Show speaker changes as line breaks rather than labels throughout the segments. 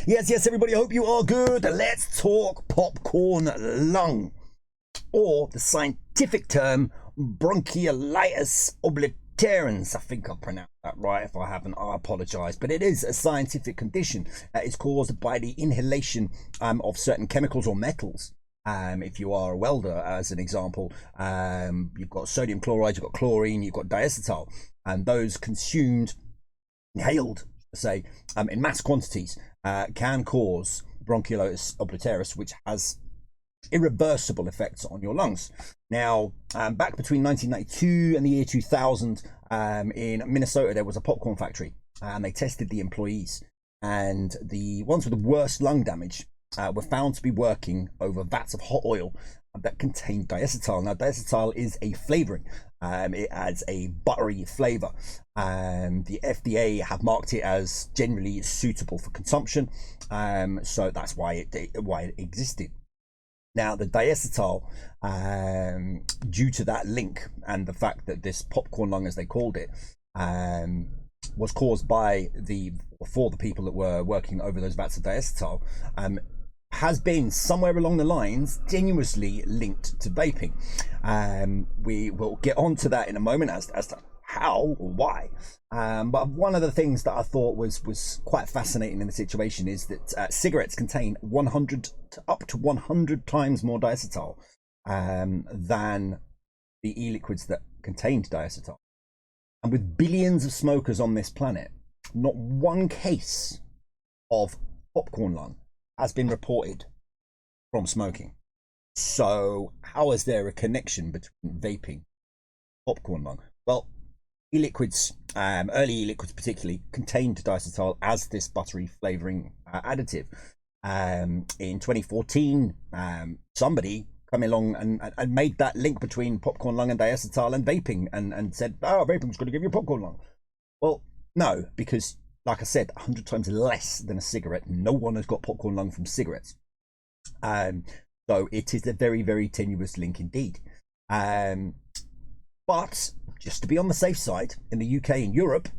Yes, everybody, I hope you are good. Let's talk popcorn lung, or the scientific term Bronchiolitis Obliterans. I think I pronounced that right. If I haven't, I apologize. But it is a scientific condition that is caused by the inhalation of certain chemicals or metals. If you are a welder, as an example, you've got sodium chloride, you've got chlorine, you've got diacetyl, and those consumed, inhaled, say, in mass quantities, can cause bronchiolitis obliterans, which has irreversible effects on your lungs. Now, back between 1992 and the year 2000, in Minnesota, there was a popcorn factory, and they tested the employees, and the ones with the worst lung damage were found to be working over vats of hot oil that contained diacetyl. Now, diacetyl is a flavoring. It adds a buttery flavor. The FDA have marked it as generally suitable for consumption, so that's why it existed. Now, the diacetyl, due to that link and the fact that this popcorn lung, as they called it, was caused for the people that were working over those vats of diacetyl, has been somewhere along the lines tenuously linked to vaping. We will get on to that in a moment as to how or why. But one of the things that I thought was quite fascinating in the situation is that cigarettes contain 100 to up to 100 times more diacetyl than the e-liquids that contained diacetyl. And with billions of smokers on this planet, not one case of popcorn lung has been reported from smoking. So how is there a connection between vaping and popcorn lung? Well, e-liquids, early e-liquids particularly, contained diacetyl as this buttery flavoring additive. In 2014, somebody came along and made that link between popcorn lung and diacetyl and vaping, and said, oh, vaping's going to give you popcorn lung. Well, no, because like I said, 100 times less than a cigarette. No one has got popcorn lung from cigarettes. So it is a very, very tenuous link indeed. But just to be on the safe side, in the UK and Europe,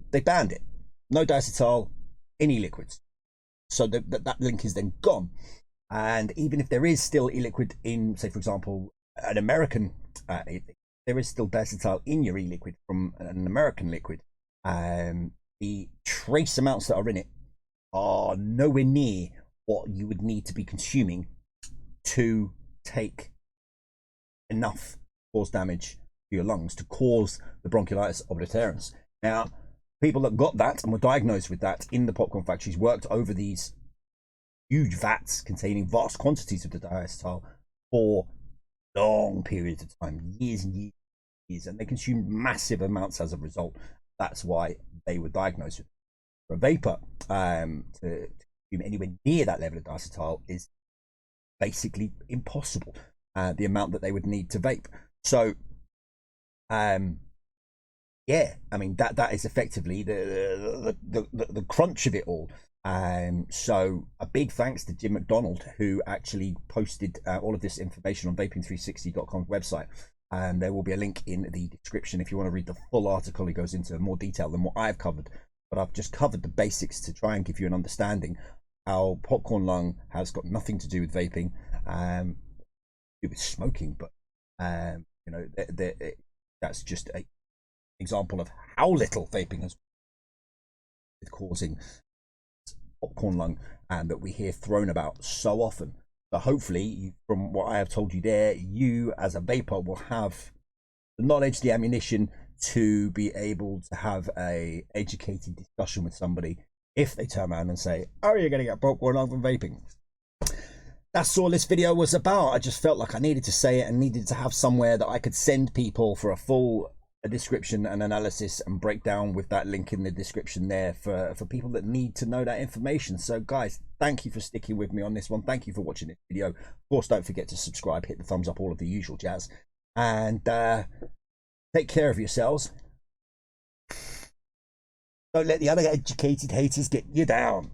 they banned it. No diacetyl in e-liquids. So that link is then gone. And even if there is still e-liquid in, say, for example, an American, there is still diacetyl in your e-liquid from an American liquid. The trace amounts that are in it are nowhere near what you would need to be consuming to take enough cause damage to your lungs to cause the bronchiolitis obliterans. Now, people that got that and were diagnosed with that in the popcorn factories worked over these huge vats containing vast quantities of the diacetyl for long periods of time, years and years, and they consumed massive amounts as a result. That's why they were diagnosed with it. For a vapor, to consume anywhere near that level of diacetyl is basically impossible. The amount that they would need to vape. So, yeah, I mean that is effectively the crunch of it all. So a big thanks to Jim Mcdonald, who actually posted all of this information on vaping360.com's website. And there will be a link in the description if you want to read the full article. It goes into more detail than what I've covered, but I've just covered the basics to try and give you an understanding how popcorn lung has got nothing to do with vaping, with smoking, but you know, that's just an example of how little vaping has with causing popcorn lung, and that we hear thrown about so often. So hopefully, from what I have told you there, you as a vapor will have the knowledge, the ammunition to be able to have a educated discussion with somebody if they turn around and say, oh, you're going to get popcorn lung from vaping. That's all this video was about. I just felt like I needed to say it and needed to have somewhere that I could send people for a full description and analysis and breakdown with that link in the description there for people that need to know that information. So guys, thank you for sticking with me on this one. Thank you for watching this video. Of course, don't forget to subscribe, hit the thumbs up, all of the usual jazz, and take care of yourselves. Don't let the other educated haters get you down.